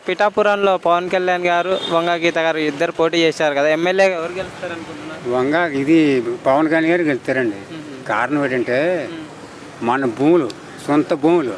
పిఠాపురంలో పవన్ కళ్యాణ్ గారు, వంగ గీత గారు ఇద్దరు పోటీ చేశారు కదా. ఎమ్మెల్యేగా ఎవరు గెలుస్తారు అనుకుంటున్నారు? వంగ ఇది పవన్ కళ్యాణ్ గారు గెలుస్తారండి. కారణం ఏంటంటే మన భూములు, సొంత భూములు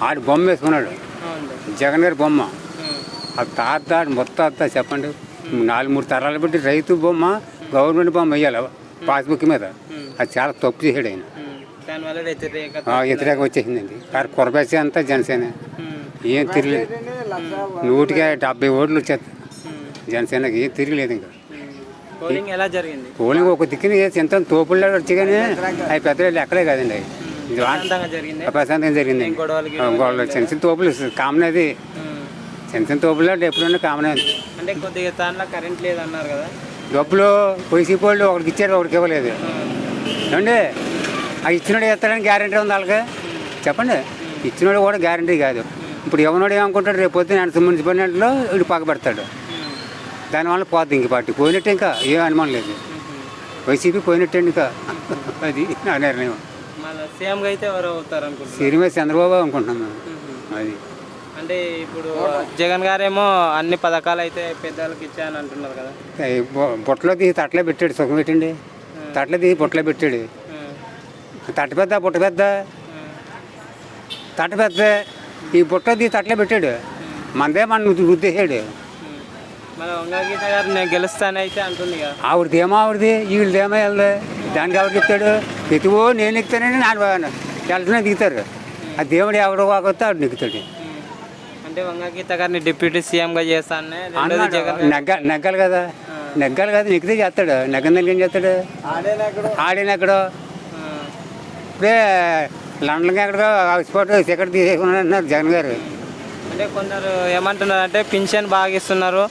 ఆడి బొమ్మ వేసుకున్నాడు. జగన్ గారి బొమ్మ ఆ తాత మొత్తం చెప్పండి, 4-3 తరాలు బట్టి రైతు బొమ్మ గవర్నమెంట్ బొమ్మ వేయాలి పాస్బుక్ మీద. అది చాలా తప్పు చేసాడు ఆయన. వ్యతిరేకం వచ్చేసిందండి. కానీ కొరబేసే అంతా జనసేన ఏం తిరగలేదు. 170 ఓట్లు వచ్చేది జనసేనకి. ఏం తిరగలేదు ఇంకా. పోలింగ్ ఒక దిక్కుని ఎంత తోపుల్లో వచ్చి కానీ అవి పెద్ద లెక్కలే కదండి. అవి ప్రశాంతంగా జరిగింది. గొడవలు చిన్న చిన్న తోపులు కామన్. అది చిన్న చిన్న తోపుల్లో ఎప్పుడన్నా కామన్. డబ్బులు వైసీపీ వాళ్ళు ఒకరికి ఇచ్చారు, ఒకరికి ఇవ్వలేదు ఏమండి. ఆ ఇచ్చినోడు ఇస్తాడని గ్యారంటీ ఉంది వాళ్ళకి? చెప్పండి. ఇచ్చినోడు కూడా గ్యారంటీ కాదు. ఇప్పుడు ఎవనోడు ఏమనుకుంటాడు, రేపు పొద్దున్న మున్సిపాలిటీలో వీడు పక్క పెడతాడు. దానివల్ల పోతుంది ఇంక పార్టీ పోయినట్టు. ఇంకా ఏం అనుమానం లేదు. వైసీపీ పోయినట్టే ఇంకా. అది నా నిర్ణయం. సీఎం చంద్రబాబు అనుకుంటున్నాం మేము. అది అంటే ఇప్పుడు జగన్ గారేమో అన్ని పథకాలు అయితే పెద్దలకు ఇచ్చాయని అంటున్నారు కదా. బుట్టలో తీసి తట్టలో పెట్టాడు. సుఖం పెట్టండి. తట్టలో తీసి బుట్టలో పెట్టాడు. తట్ట పెద్ద బుట్ట పెద్ద. తట్ట పెద్ద. ఈ బుట్టలో తీసి తట్టలో పెట్టాడు. మనదే మన గుర్తేసాడు. నేను గెలుస్తానైతే అంటుంది కదా. ఆవిడదేమో ఆవిడది, వీళ్ళదేమో వెళ్ళదు. దానికి ఎవరు చెప్తాడు? ఎటువో నేను ఎక్కుతానని వెళ్తున్నా దిగుతారు. ఆ దేవుడు ఎవడో కాకపోతే ఆవిడ నెక్కుతాడు. అంటే వంగ గీత గారిని డిప్యూటీ సీఎంగా చేస్తాను నెగ్గాలి కదా. నెగ్గాలి కదా. నెక్కితే చేస్తాడు. నెగ్గని ఏం చేస్తాడు? ఆడేనెక్కడో ఇప్పుడే లండన్కి ఎక్కడికో ఆక్స్ఫర్డ్ టికెట్ తీసేసుకున్నాడు అంటున్నారు జగన్ గారు. అంటే కొందరు ఏమంటున్నారు అంటే పింఛన్ బాగా ఇస్తున్నారు,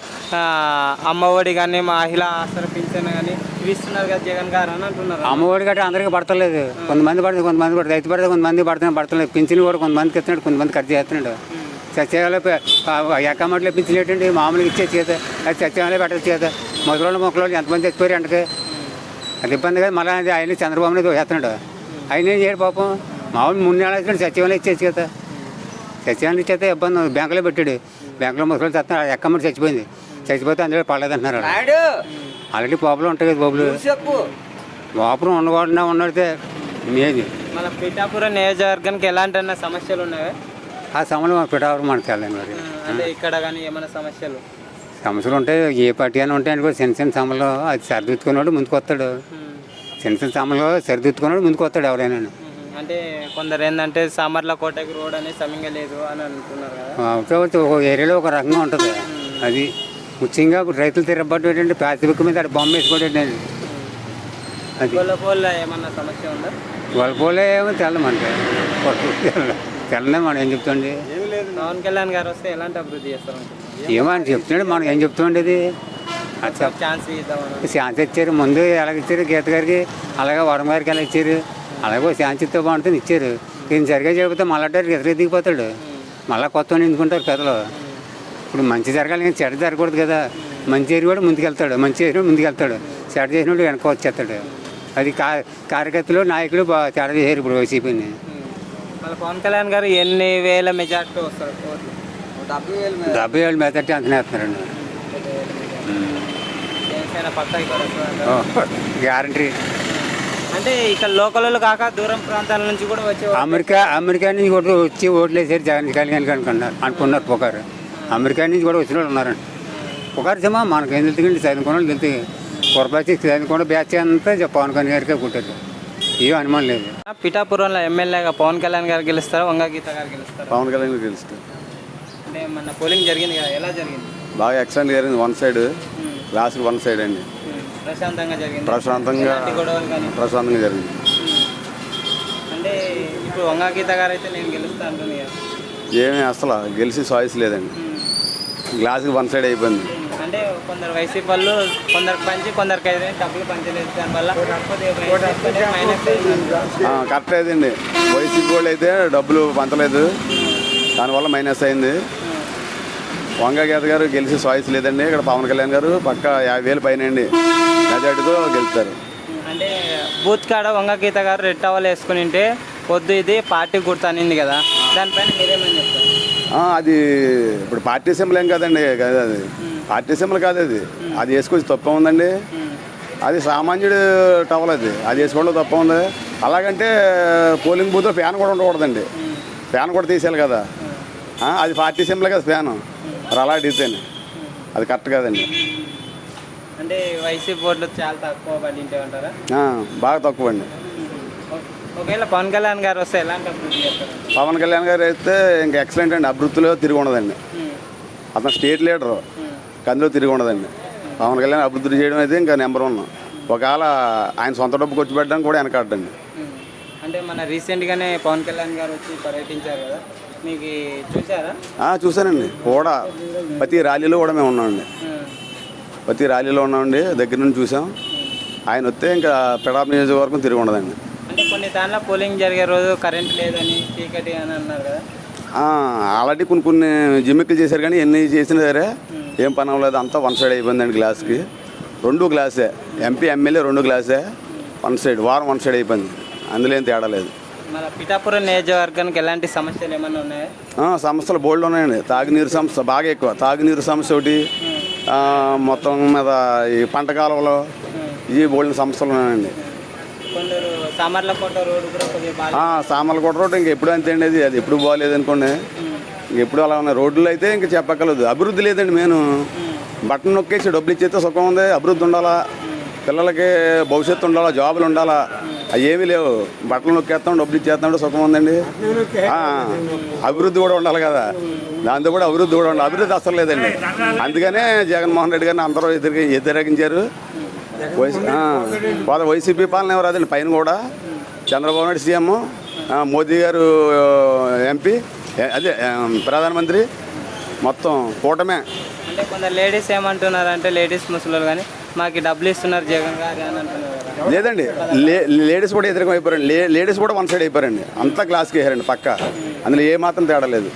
అమ్మఒడి కానీ మహిళా ఆసరా పింఛన్ కానీ ఇవి ఇస్తున్నారు కదా జగన్ గారు అని అంటున్నారు. అమ్మఒడి గట్రా అందరికీ పడతలేదు. కొంతమంది పడుతుంది, కొంతమంది పడుతుంది. రైతు పడితే కొంతమంది పడతలేదు. పింఛన్ కూడా కొంతమందికి ఇస్తున్నాడు, కొంతమంది ఖర్చు చేస్తున్నాడు. సత్యాలు ఎక్కమట్లో పింఛన్ ఏంటండి? మామూలుగా ఇచ్చే చేత అది సత్యాలే పెట్టచ్చు చేత. మొదలు మొక్కలు ఎంతమంది చచ్చిపోయారు అంటకి. అది ఇబ్బంది కదా. మళ్ళీ అది ఆయన చంద్రబాబు నాయుడు వేస్తున్నాడు. ఆయన ఏం చేయడు పాపం. మామూలు 3 నెలలు వేస్తున్నాడు. సత్యాలు ఇచ్చేసి చేత. సత్యాన్ని ఇచ్చేస్తే ఇబ్బంది. బ్యాంకులో పెట్టాడు. బ్యాంకులో ముసలి చేస్తాడు. ఎక్కమని చచ్చిపోయింది. చచ్చిపోతే అందులో పడలేదంటున్నారు. ఆల్రెడీ పోపులు ఉంటాయి కదా. పోపులు లోపల ఉండకూడదు ఉన్నడితే మేది. మన పిఠాపురం నియోజకవర్గానికి ఎలాంటి సమస్యలు ఉన్నాయి? ఆ సమయంలో మన పిఠాపురం మనకి వెళ్ళండి. మరి అంటే ఇక్కడ కానీ ఏమైనా సమస్యలు ఉంటాయి. ఏ పార్టీ అయినా ఉంటాయి అనుకో. చిన్న చిన్న సమయంలో అది సరిదిద్దుకున్నాడు ముందుకు వస్తాడు. చిన్న చిన్న సమయంలో సరిదిద్దుకున్నాడు ముందుకు వస్తాడు ఎవరైనా. అంటే కొందరు ఏంటంటే సామర్లకోటకి రోడ్ అనేది సమంగా లేదు అని అంటున్నారు కదా. ఒక ఏరియాలో ఒక రకంగా ఉంటుంది. అది ముఖ్యంగా రైతులు తిరగబట్టు ఏంటంటే ప్లాస్టిక్ మీద బొమ్మ వేసుకోవడం. అది ఏమన్నా సమస్య ఉందా? గొల్లపోలే ఏమో తెల్లమంటే తెల్లనే మనం ఏం చెప్తాండి. పవన్ కళ్యాణ్ గారు వస్తే ఎలాంటి అభివృద్ధి చేస్తారు? ఏమో అని చెప్తున్నాడు. మనం ఏం చెప్తామండి. అది ఛాన్స్ ఇచ్చారు. ముందు ఎలాగ ఇచ్చారు గీత గారికి, అలాగే వరం గారికి ఎలా ఇచ్చారు. అలాగే ఛాన్స్ ఇస్తే బాగుంటుంది ఇచ్చారు. ఈయన సరిగా చెబితే మళ్ళీ ఎదురు దిగిపోతాడు. మళ్ళీ కొత్త నిందుకుంటారు పెద్దలు. ఇప్పుడు మంచి జరగాలి కానీ చెడ్డ జరగకూడదు కదా. మంచి ఏరి కూడా ముందుకెళ్తాడు, మంచి చేసినోడు ముందుకెళ్తాడు, చెడ్డ చేసినోడు వెనక వచ్చేస్తాడు. అది కార్యకర్తలు నాయకులు చెడ్డ చేశారు ఇప్పుడు వైసీపీని. మళ్ళీ పవన్ కళ్యాణ్ గారు ఎన్ని వేల మెజార్టీ వస్తారు? 70,000 మెజార్టీ అంచనా వేస్తున్నారండి. గ్యారంటీ. అంటే ఇక్కడ లోకల్ కాక దూరం ప్రాంతాల నుంచి కూడా వచ్చే అమెరికా నుంచి కూడా వచ్చి ఓట్లు వేసారు జగన్ కళ్యాణ్ అనుకున్నారు పుకారు. అమెరికా నుంచి కూడా వచ్చిన వాళ్ళు ఉన్నారండి. పుకారు జమా మనకేం తెలుతుందండి. చదువుకున్న వాళ్ళు తెలుతుంది. పొరపాటు చదువుకున్న బ్యాచ్ అంతా పవన్ కళ్యాణ్ గారికే కుట్టారు. ఏం అనుమానం లేదు. పిఠాపురంలో ఎమ్మెల్యేగా పవన్ కళ్యాణ్ గారు గెలుస్తారా, వంగ గీత గారు గెలుస్తారా? పవన్ కళ్యాణ్ గారు గెలుస్తారు. అంటే మన పోలింగ్ జరిగింది కదా, ఎలా జరిగింది? బాగా ఎక్సలెంట్ జరిగింది. One side last one side అండి. ప్రశాంతంగా జరిగింది. ప్రశాంతంగా జరిగింది. అంటే ఇప్పుడు వంగ గీత గారు అయితే నేను గెలుస్తా అంటుంది కదా. ఏమీ అసలు గెలిచి చాయిస్ లేదండి. గ్లాస్కి వన్ సైడ్ అయిపోయింది. అంటే కొందరు వైసీపీ వాళ్ళు కొందరికి పంచి కొందరికి అయితే డబ్బులు పంచలేదు. దానివల్ల కరెక్ట్ అయిందండి. వైసీపీ వాళ్ళు అయితే డబ్బులు పంచలేదు, దానివల్ల మైనస్ అయింది. వంగ గీత గారు గెలిచి చాయిస్ లేదండి. ఇక్కడ పవన్ కళ్యాణ్ గారు పక్క 50,000 పైన అండి మెజార్టీతో గెలుస్తారు. అంటే బూత్ కాడ వంగ గీత గారు రెడ్ టవల్ వేసుకుని ఉంటే పొద్దు ఇది పార్టీ గుర్తు అనింది కదా, దానిపైన మీరేమని చెప్తారు? అది ఇప్పుడు పార్టీ సింబల్ ఏం కాదండి, కాదు అది పార్టీ సింబల్ కాదు, అది అది వేసుకొచ్చి తప్ప ఉందండి. అది సామాన్యుడు టవల్, అది వేసుకోవడం తప్ప ఉంది. అలాగంటే పోలింగ్ బూత్లో ఫ్యాన్ కూడా ఉండకూడదండి, ఫ్యాన్ కూడా తీసేయాలి కదా. అది పార్టీ సింబల్ కదా ఫ్యాను, మరి అలా అడిగితేనే అది కరెక్ట్ కాదండి. అంటే వైసీపీ ఓట్లు చాలా తక్కువ పడింటే అంటారా? బాగా తక్కువ అండి. ఒకవేళ పవన్ కళ్యాణ్ గారు వస్తే ఎలాంటి అభివృద్ధి చేస్తారు? పవన్ కళ్యాణ్ గారు అయితే ఇంకా ఎక్సలెంట్ అండి, అభివృద్ధిలో తిరిగి ఉండదండి. అతను స్టేట్ లీడరు, అందులో తిరిగి ఉండదండి. పవన్ కళ్యాణ్ అభివృద్ధి చేయడం అయితే ఇంకా నెంబర్ 1. ఒకవేళ ఆయన సొంత డబ్బు ఖర్చు పెట్టడానికి కూడా వెనకాడండి. అంటే మన రీసెంట్గానే పవన్ కళ్యాణ్ గారు వచ్చి పర్యటించారు కదా, మీకు చూసారా? చూశానండి, కూడా ప్రతి ర్యాలీలో కూడా మేము ఉన్నామండి, ప్రతి ర్యాలీలో ఉన్నామండి, దగ్గర నుంచి చూసాం. ఆయన వస్తే ఇంకా పెడాప నియోజకవర్గం తిరిగి ఉండదండి. అంటే కొన్ని దానిలో పోలింగ్ జరిగే రోజు కరెంట్ లేదని చీకటి అని అన్నారు కదా. ఆల్రెడీ కొన్ని జిమ్మిక్కులు చేశారు, కానీ ఎన్ని చేసినా సరే ఏం పని అవ్వలేదు. అంతా వన్ సైడ్ అయిపోయిందండి. గ్లాస్కి 2 గ్లాసే, ఎంపీ ఎమ్మెల్యే 2 గ్లాసే, వన్ సైడ్, వారం వన్ సైడ్ అయిపోయింది. అందులో ఏం తేడా లేదు. మన పిఠాపురం నియోజకవర్గానికి ఎలాంటి సమస్యలు ఏమన్నా ఉన్నాయా? సమస్యలు బోల్డ్ ఉన్నాయండి. తాగునీరు సమస్య బాగా ఎక్కువ, తాగునీరు సమస్య ఒకటి, మొత్తం మీద ఈ పంట కాలువలో ఈ బోల్డ్ సమస్యలు ఉన్నాయండి. కొందరు సామర్లకోట రోడ్డు కూడా కొద్దిగా బాగా, సామర్లకోట రోడ్డు ఇంక ఎప్పుడు అంతే అండి, అది ఎప్పుడు బాగాలేదు అనుకోండి, ఇంకెప్పుడు అలా ఉన్నాయి. రోడ్లు అయితే ఇంక చెప్పక్కర్లేదు. అభివృద్ధి లేదండి. నేను బట్టన్ నొక్కేసి డబ్బులు ఇచ్చేస్తే సుఖం ఉంది. అభివృద్ధి ఉండాలా, పిల్లలకి భవిష్యత్తు ఉండాలా, జాబులు ఉండాలా, అవి ఏమీ లేవు. బట్టలు నొక్కేస్తాం, డబ్బులు ఇచ్చేస్తాం, సుఖం ఉందండి. అభివృద్ధి కూడా ఉండాలి కదా, దాంతో కూడా అభివృద్ధి కూడా ఉండాలి. అభివృద్ధి అసలు లేదండి. అందుకనే జగన్మోహన్ రెడ్డి గారిని అందరూ వ్యతిరేకించారు. వైసీపీ పాలన ఎవరు అదండి. పైన కూడా చంద్రబాబు నాయుడు సీఎం, మోదీ గారు ఎంపీ, అదే ప్రధానమంత్రి, మొత్తం కూటమే. అంటే కొందరు లేడీస్ ఏమంటున్నారంటే, లేడీస్ ముసలి కానీ మాకు డబ్బులు ఇస్తున్నారు జగన్ గారు అని అంటున్నారు. లేదండి, లేడీస్ కూడా వ్యతిరేకం అయిపోయారండి. లేడీస్ కూడా వన్ సైడ్ అయిపోయారండి. అంతా గ్లాస్కి వేసారండి పక్క, అందులో ఏ మాత్రం తేడా లేదు.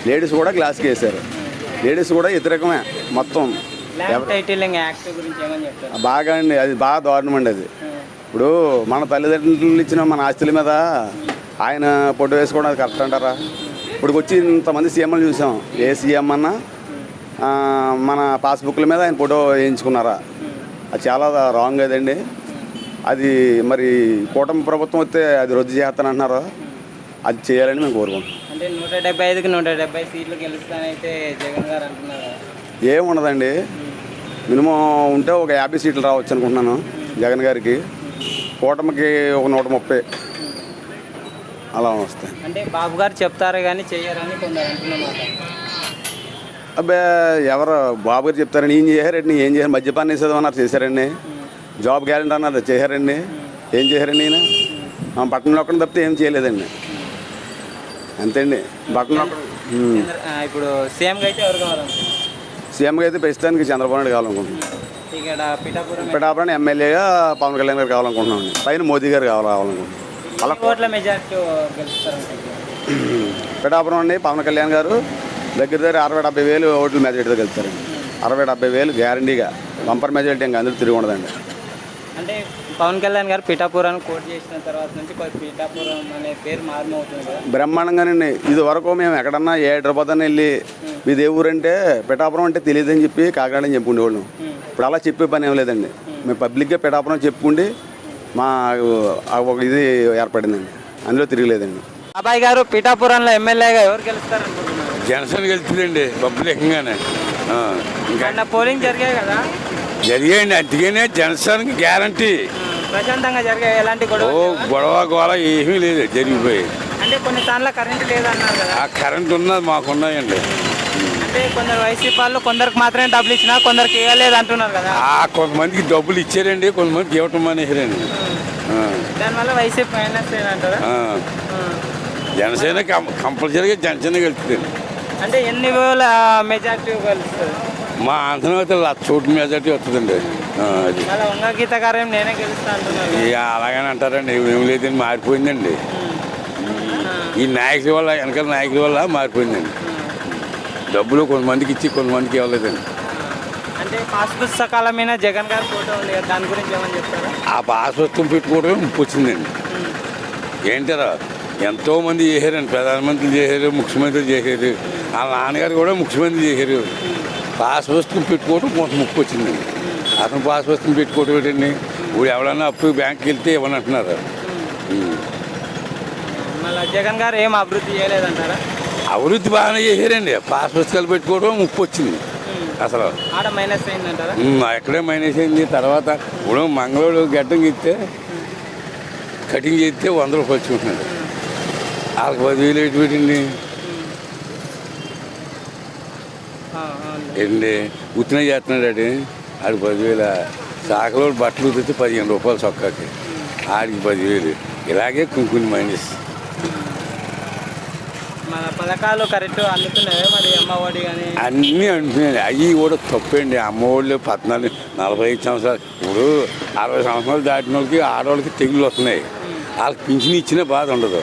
లేడీస్ కూడా గ్లాస్కి వేసారు, లేడీస్ కూడా వ్యతిరేకమే మొత్తం. బాగా అండి, అది బాగా దారుణం అండి. అది ఇప్పుడు మన తల్లిదండ్రులు ఇచ్చిన మన ఆస్తుల మీద ఆయన పొట్టు వేసుకోవడం అది కరెక్ట్ అంటారా? ఇప్పుడు వచ్చి ఇంతమంది సీఎంలు చూసాం, ఏ సీఎం అన్నా మన పాస్బుక్ల మీద ఆయన ఫోటో వేయించుకున్నారా? అది చాలా రాంగ్ కదండి. అది మరి కూటమి ప్రభుత్వం వస్తే అది రద్దు చేస్తానంటున్నారు, అది చేయాలని మేము కోరుకుంటున్నాం. అంటే 175కి 170 సీట్లు గెలుస్తానైతే జగన్ గారు అంటున్నారు. ఏముండదండి, మినిమం ఉంటే ఒక 50 సీట్లు రావచ్చు అనుకుంటున్నాను జగన్ గారికి. కూటమికి ఒక 130 అలా వస్తాయి. అంటే బాబు గారు చెప్తారు కానీ చెయ్యారని కొందరు అంటున్నమాట. అబ్బే, ఎవరు బాబు గారు చెప్తారని ఏం చేశారండి? ఏం చేశారు? మద్యపానం వేసేదన్నారు, చేశారండి. జాబ్ గ్యారెంటీ అన్నారు, చేశారండి. ఏం చేశారండి? ఈయన పట్టణంలో ఒక్కడిని తప్పితే ఏం చేయలేదండి, అంతే అండి. పట్టణంలో ఇప్పుడు సీఎంగా అయితే ఎవరు కావాలనుకుంటున్నారు? సీఎంగా అయితే ప్రస్తుతానికి చంద్రబాబు నాయుడు కావాలనుకుంటున్నాను. ఇక్కడ పిఠాపురం ఎమ్మెల్యేగా పవన్ కళ్యాణ్ గారు కావాలనుకుంటున్నాను. పైన మోదీ గారు కావాలనుకుంటున్నాను. అలా ఓట్ల మెజార్టీ గెలుస్తారు. పిఠాపురం అండి, పవన్ కళ్యాణ్ గారు దగ్గర 60-70 వేలు ఓట్ల మెజార్టీతో గెలుస్తారండి. 60-70 వేలు గ్యారంటీగా, బంపర్ మెజార్టీ ఇంకా అందరూ తిరిగి ఉండదండి. అంటే పవన్ కళ్యాణ్ గారు పిఠాపురాన్ని కోట్ చేసిన తర్వాత నుంచి పిఠాపురం అనే పేరు మారుమవుతుంది కదా. బ్రహ్మాండంగానండి. ఇది వరకు మేము ఎక్కడన్నా హైదరాబాద్ అని వెళ్ళి మీది ఏ ఊరంటే పిఠాపురం అంటే తెలియదని చెప్పి కాకినాడ అని చెప్పుకునేవాళ్ళం. ఇప్పుడు అలా చెప్పే పని ఏం లేదండి. మేము పబ్లిక్గా పిఠాపురం చెప్పుకుంటే మా ఒక ఇది ఏర్పడిందండి, అందులో తిరగలేదండి. అబ్బాయి గారు పిఠాపురంలో ఎమ్మెల్యేగా ఎవరు గెలుస్తారు అనుకుంటున్నారు? జనసేన గెలుస్తుందండి పబ్లిక్గానే. ఇంకా పోలింగ్ జరిగాయి కదా, జరిగాయండి. అందుకనే జనసేనకి గ్యారంటీ. ప్రశాంతంగా జరిగాయి, ఎలాంటి గొడవ గోళ ఏమీ లేదు, జరిగిపోయి. అంటే కొన్ని సార్లు కరెంట్ లేదన్నారు కదా. ఆ కరెంట్ ఉన్నది మాకున్నాయండి. అంటే కొందరు వైసీపీ వాళ్ళు కొందరికి మాత్రమే డబ్బులు ఇచ్చినా కొందరికి ఇవ్వలేదు అంటున్నారు కదా. కొంతమందికి డబ్బులు ఇచ్చారండి, కొంతమందికి ఇవ్వటం అనేసారండి. దానివల్ల వైసీపీ మైనస్ అంటారా? జనసేన కంపల్సరీగా జనసేన గెలుస్తుంది. అంటే ఎన్ని వేల మెజార్టీ గెలుస్తుంది? మా అంచనా అయితే 1,00,000 ఓట్ల మెజార్టీ వస్తుందండి. అది వంగ గీత గారు నేనే గెలుస్తా అంటున్నారు. అలాగని అంటారండి, ఏం లేదండి, మారిపోయిందండి. ఈ నాయకుల వల్ల, వెనకాల నాయకుల వల్ల మారిపోయిందండి. డబ్బులు కొంతమందికి ఇచ్చి కొంతమందికి ఇవ్వలేదండి. అంటే పాస్ పుస్తకాల మీద జగన్ గారు ఫోటో ఉంది, దాని గురించి ఏమని చెప్తారా? ఆ పాస్ పుస్తకం పెట్టుకోవడం ముప్పు వచ్చిందండి. ఏంటారా, ఎంతోమంది చేశారండి, ప్రధానమంత్రులు చేశారు, ముఖ్యమంత్రులు చేశారు. వాళ్ళ నాన్నగారు కూడా ముఖ్యమంత్రి చేశారు. పాస్ పుస్తకం పెట్టుకోవడం కొంత ముక్కు వచ్చిందండి. అతను పాస్ పుస్తకం పెట్టుకోవడం ఏంటండి, ఇప్పుడు ఎవడన్నా అప్పు బ్యాంక్కి వెళ్తే ఇవ్వనంటున్నారు. మళ్ళీ జగన్ గారు ఏం అభివృద్ధి చేయలేదంటారా? అభివృద్ధి బాగానే చేశారండి. పాస్ పుస్తకాలు పెట్టుకోవడం ముప్పు వచ్చింది అసలు. ఆడ మైనస్ అయిందంటారా? ఎక్కడే మైనస్ అయింది. తర్వాత ఇప్పుడు మంగళూరు గడ్డం గీస్తే కటింగ్ చేస్తే 100 రూపాయలు వచ్చుకుంటున్నాడు. వాళ్ళకి 10,000 ఎటు పెట్టండి ఏంటి ఉత్తిన చేస్తున్నాడు. ఆడికి 10,000. శాఖలో బట్టలు ఉతితే 15 రూపాయలు చొక్కాకి, ఆడికి 10,000. ఇలాగే కొన్ని మైనస్. మన పథకాలు కరెక్ట్ అందుతున్నాయి మరి, అమ్మఒడి కానీ అన్నీ అంటున్నాయి. అవి కూడా తప్పండి. అమ్మఒళ్ళు 14, 45 సంవత్సరాలు, ఇప్పుడు 60 సంవత్సరాలు దాటిన వాళ్ళకి ఆడవాళ్ళకి తెగులు వస్తున్నాయి. వాళ్ళకి పింఛన్ ఇచ్చినా బాధ ఉండదు.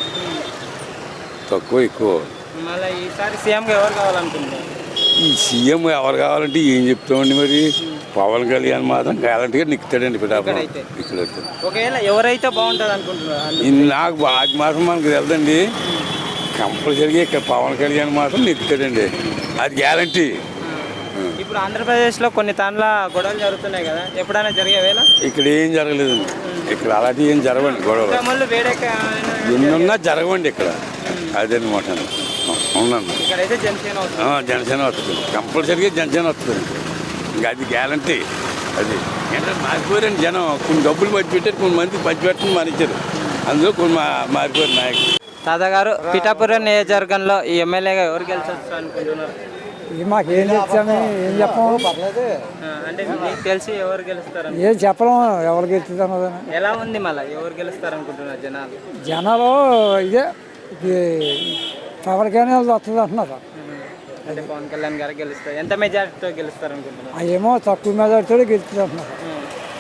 తక్కువ ఎక్కువ. మళ్ళీ ఈసారి సీఎంగా ఎవరు కావాలనుకుంటున్నారు? ఈ సీఎం ఎవరు కావాలంటే ఏం చెప్తామండి మరి. పవన్ కళ్యాణ్ మాత్రం గ్యారంటీగా నిక్కుతాడండి ఇక్కడైతే. ఇక్కడైతే ఒకవేళ ఎవరైతే బాగుంటుంది అనుకుంటున్నారు? నాకు అది మాత్రం మనకు తెలదండి. కంపల్సరీగా ఇక్కడ పవన్ కళ్యాణ్ మాత్రం నెక్కుతాడండి, అది గ్యారంటీ. ఇప్పుడు ఆంధ్రప్రదేశ్లో కొన్ని తాండ్ల గొడవలు జరుగుతున్నాయి కదా, ఎప్పుడైనా జరిగేవేళ? ఇక్కడ ఏం జరగలేదండి. ఇక్కడ అలాంటివి ఏం జరగండి గొడవలు. ఎన్నున్నా జరగవండి ఇక్కడ. అదనమాట ఉన్నాను. ఇక్కడైతే జనసేన వస్తుంది. కంపల్సరీగా జనసేన వస్తుంది. ఇంకా అది గ్యారంటీ. అది ఏంటంటే మారిపోయారండి జనం. కొన్ని డబ్బులు పంచి పెట్టారు, కొన్ని మంది పంచి పెట్టడం మానిచ్చారు. అందులో కొన్ని మారిపోయారు నాయకులు. తాతగారు, పిఠాపురం నియోజకవర్గంలో ఈ ఎమ్మెల్యేగా ఎవరు గెలిచొచ్చు అనుకుంటున్నారు? మాకేం చెప్తాము, ఏం చెప్పము. అంటే మీకు తెలిసి ఎవరు గెలుస్తారు? ఏం చెప్పలేము ఎవరు గెలుస్తుంది అన్నదని. ఎలా ఉంది మళ్ళీ ఎవరు గెలుస్తారు అనుకుంటున్నారు జనాలు? జనాలు ఇదే పవన్ కళ్యాణ్ వస్తుంది అంటున్నారు. అంటే పవన్ కళ్యాణ్ గారు గెలుస్తారు. ఎంత మెజారిటీతో గెలుస్తారు అనుకుంటున్నారు? ఏమో తక్కువ మెజారిటీతో గెలుస్తుంది అంటున్నారు.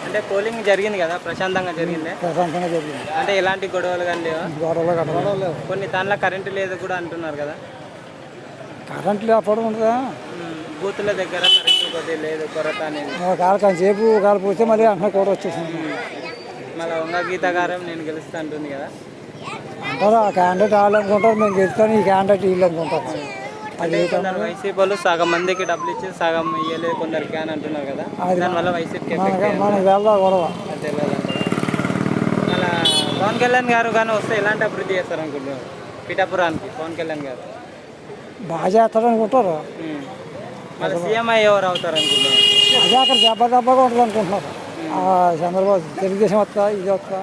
అంటే పోలింగ్ జరిగింది కదా, ప్రశాంతంగా జరిగింది. ప్రశాంతంగా జరిగింది. అంటే ఎలాంటి గొడవలు కానీ లేవా? గొడవలు కొన్ని దాంట్లో కరెంటు లేదు కూడా అంటున్నారు కదా. కరెంట్ లేకపోవడం ఉంటుందా? బూతుల దగ్గర కరెంటు కొద్దిగా లేదు, కొరత అనేది. కాసేపు కాలిపోతే మళ్ళీ అంటున్నా కూడా వచ్చేసింది. మళ్ళీ వంగ గీత గారు నేను గెలుస్తా అంటుంది కదా. అంటారు ఆ క్యాండిడేట్ వాళ్ళు అనుకుంటారు, మేము గెలుస్తాను, ఈ క్యాండిడేట్ వీళ్ళు అనుకుంటారు. అది కొందరు వైసీపీ వాళ్ళు సగం మందికి డబ్బులు ఇచ్చి సగం ఇయ్యలేదు కొందరికి అని అంటున్నారు కదా. దానివల్ల వైసీపీకి మనకు వెళ్దా గొడవ తెలియాలంటారు. మళ్ళీ పవన్ కళ్యాణ్ గారు కానీ వస్తే ఎలాంటి అభివృద్ధి చేస్తారు అనుకుంటున్నారు పిఠాపురానికి? పవన్ కళ్యాణ్ గారు బాగా చేస్తారు అనుకుంటారు. మళ్ళీ సీఎంఐ ఎవరు అవుతారు అనుకుంటున్నారు? అదే అక్కడ దెబ్బగా ఉంటుంది అనుకుంటున్నారు. చంద్రబాబు తెలుగుదేశం వస్తా, ఇది వస్తా.